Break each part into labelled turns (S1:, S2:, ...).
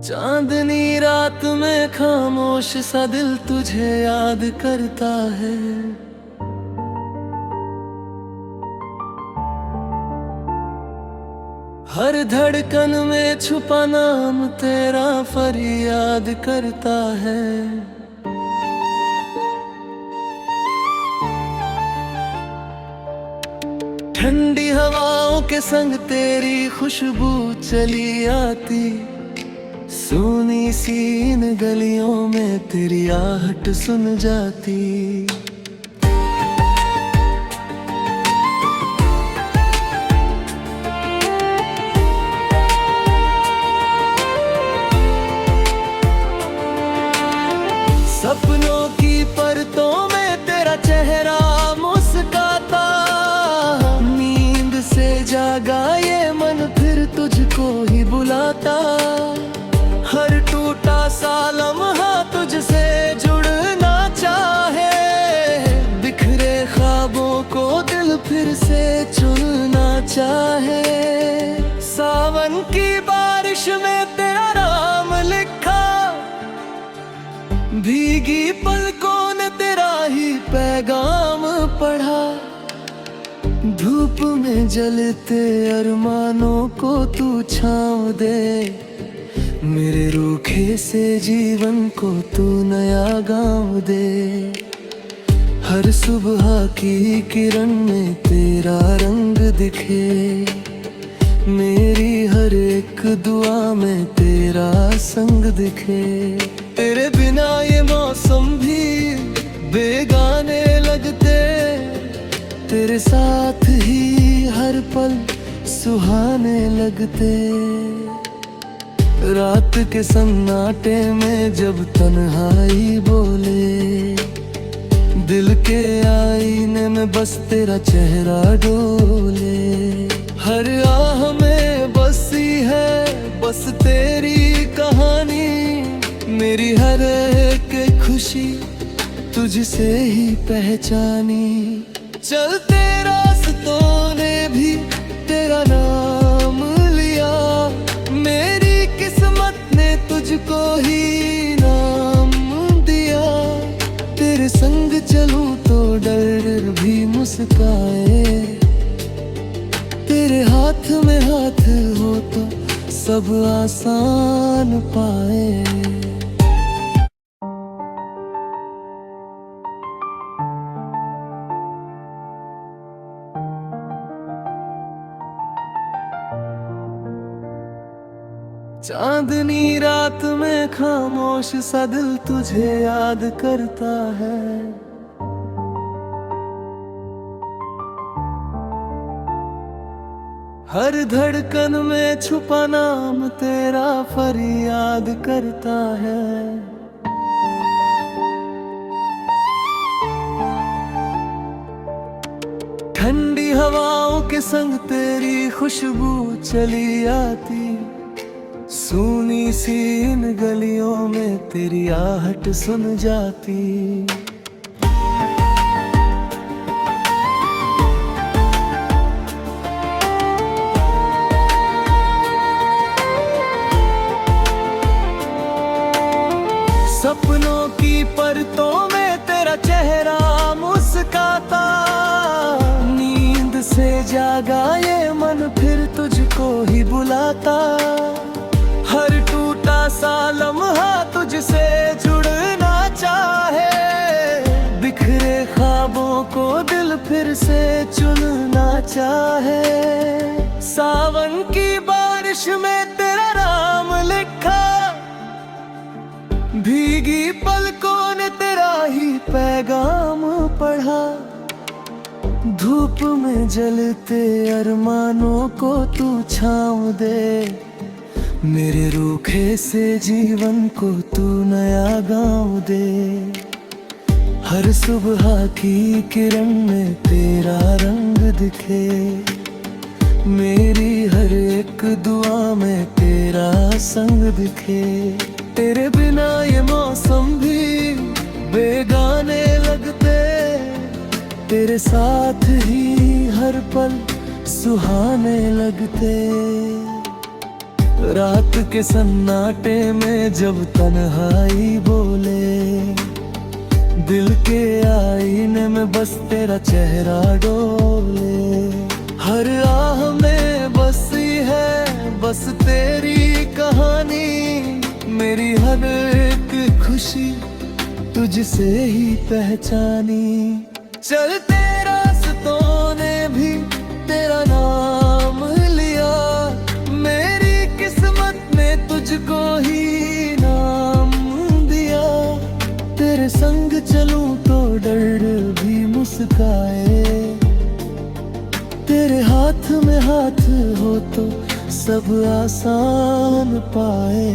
S1: चांदनी रात में खामोश सा दिल तुझे याद करता है। हर धड़कन में छुपा नाम तेरा फरियाद करता है। ठंडी हवाओं के संग तेरी खुशबू चली आती, सुनी सी इन गलियों में तेरी आहट सुन जाती। सपनों की परतों में तेरा चेहरा मुस्काता, नींद से जागा ये मन फिर तुझको ही बुलाता। हर टूटा सा लम्हा तुझसे जुड़ना चाहे, बिखरे ख्वाबों को दिल फिर से चुनना चाहे। सावन की बारिश में तेरा नाम लिखा, भीगी पलकों ने तेरा ही पैगाम पढ़ा। धूप में जलते अरमानों को तू छाँव दे, मेरे रूखे से जीवन को तू नया गाँव दे। हर सुबह की किरण में तेरा रंग दिखे, मेरी हर एक दुआ में तेरा संग दिखे। तेरे बिना ये मौसम भी बेगाने लगते, तेरे साथ ही हर पल सुहाने लगते। रात के सन्नाटे में जब तन्हाई बोले, दिल के आईने में बस तेरा चेहरा डोले। हर आह में बसी है बस तेरी कहानी, मेरी हर एक खुशी तुझसे ही पहचानी। चलते रास्तों ने भी तेरा नाम लिया, मेरी किस्मत ने तुझको ही नाम दिया। तेरे संग चलूं तो डर भी मुस्काए, तेरे हाथ में हाथ हो तो सब आसान पाए। चांदनी रात में खामोश सा दिल तुझे याद करता है। हर धड़कन में छुपा नाम तेरा फरियाद करता है। ठंडी हवाओं के संग तेरी खुशबू चली आती, सुनी सी इन गलियों में तेरी आहट सुन जाती। सपनों की परतों में तेरा चेहरा मुस्काता, नींद से जागा ये मन फिर तुझको ही बुलाता। हर टूटा सा लम्हा तुझसे जुड़ना चाहे, बिखरे ख्वाबों को दिल फिर से चुनना चाहे। सावन की बारिश में तेरा नाम लिखा, भीगी पलकों ने तेरा ही पैगाम पढ़ा। धूप में जलते अरमानों को तू छाँव दे, मेरे रूखे से जीवन को तू नया गाँव दे। हर सुबह की किरण में तेरा रंग दिखे, मेरी हर एक दुआ में तेरा संग दिखे। तेरे बिना ये मौसम भी बेगाने लगते, तेरे साथ ही हर पल सुहाने लगते। रात के सन्नाटे में जब तन्हाई बोले, दिल के आईने में बस तेरा चेहरा डोले। हर आह में बसी है बस तेरी कहानी, मेरी हर एक खुशी तुझसे ही पहचानी। चलते रास्तों ने भी तेरा नाम लिया, मेरी किस्मत ने तुझको ही नाम दिया। तेरे संग चलूं तो डर भी मुस्काए, तेरे हाथ में हाथ हो तो सब आसान पाए।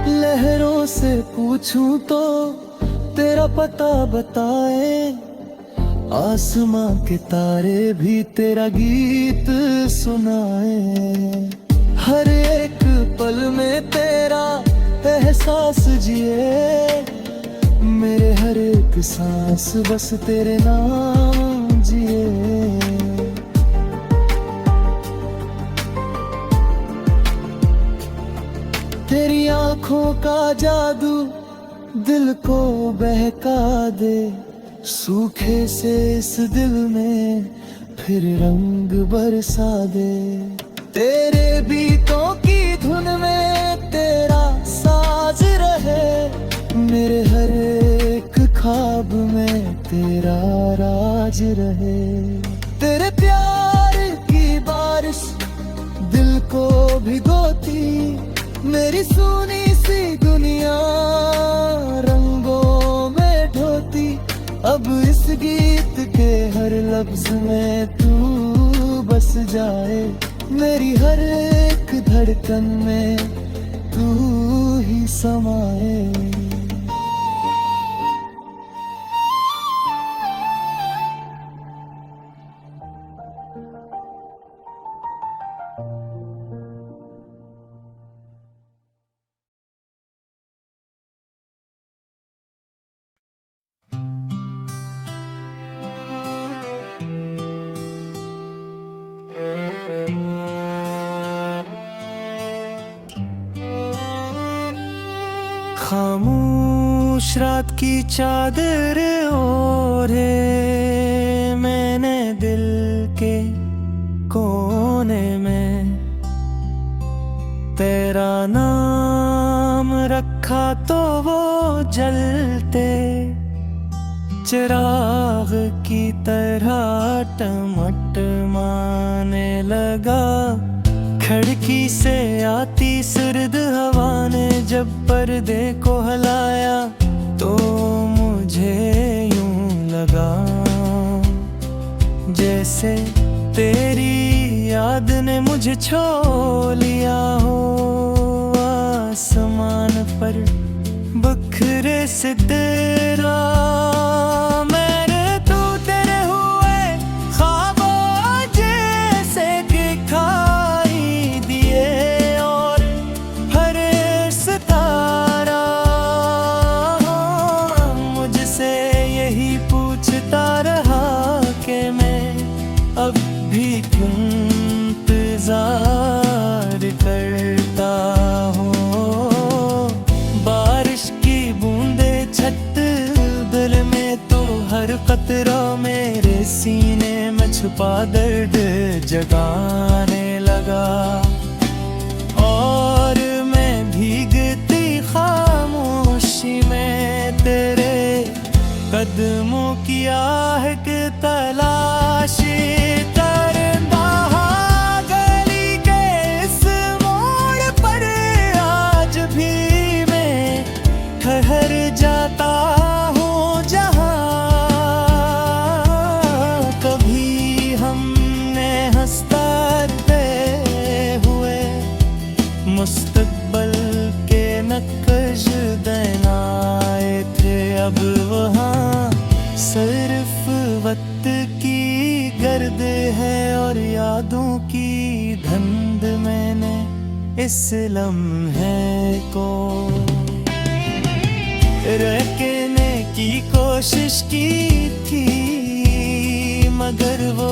S1: लहरों से पूछूं तो तेरा पता बताए, आसमां के तारे भी तेरा गीत सुनाए। हर एक पल में तेरा एहसास जिए, मेरे हर एक सांस बस तेरे नाम जिए। तेरी आंखों का जादू दिल को बहका दे, सूखे से इस दिल में फिर रंग बरसा दे। तेरे बीतों की धुन में तेरा साज रहे, मेरे हर एक ख्वाब में तेरा राज रहे। तेरे प्यार की बारिश दिल को भिगोती, मेरी सुनी सी दुनिया रंगों में ढोती। अब इस गीत के हर लफ्ज में तू बस जाए, मेरी हर एक धड़कन में तू ही समाए। खामोश रात की चादर ओढ़े मैंने दिल के कोने में, तेरा नाम रखा तो वो जलते चिराग की तरह टमटमाने लगा। खिड़की से आती सर्द हवा ने जब पर्दे को हिलाया, तो मुझे यूं लगा जैसे तेरी याद ने मुझे छो लिया हो। आसमान पर बिखरे सितारा मैंने तू तेरे हुए ख्वाबों जैसे दिखाई दिए, और हर सितारा मुझसे यही पूछता रहा कि मैं अब भी इंतजार करता हूँ। बारिश की बूंदे छत दिल में तो हर कतरा मेरे सीने में छुपा दर्द जगाने लगा। और मैं भीगती खामोशी में तेरे कदमों की आहट तलाशी करता गली के इस मोड़ पर आज भी मैं ठहर जाता हूँ, जहाँ कभी हमने हंसते हुए मुस्तकबिल के नक्श बनाए थे। अब वहाँ सिर्फ वक्त की गर्द है और यादों की धुंध। मैंने इस लम्हे को रहने की कोशिश की थी, मगर वो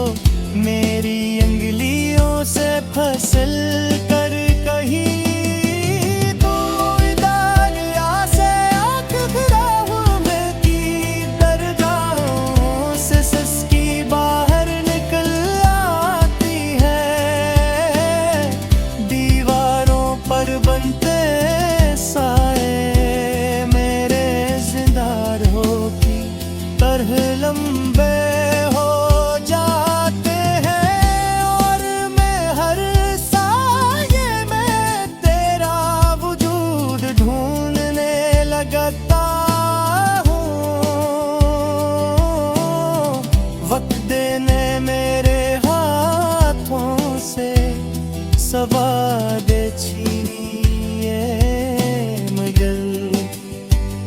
S1: मेरी अंगुलियों से फिसल कर कहीं लंबे हो जाते हैं और मैं हर साये में तेरा वजूद ढूंढने लगता हूँ। वक्त देने मेरे हाथों से सवादे छीनिए, मगर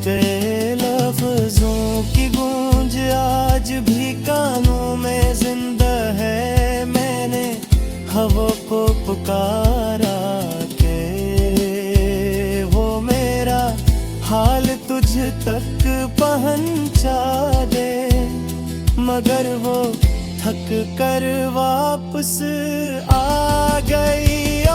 S1: तेरे लफ्जों की गूंज आज भी कानों में जिंदा है। मैंने हवा को पुकारा के वो मेरा हाल तुझ तक पहुंचा दे, मगर वो थक कर वापस आ गई।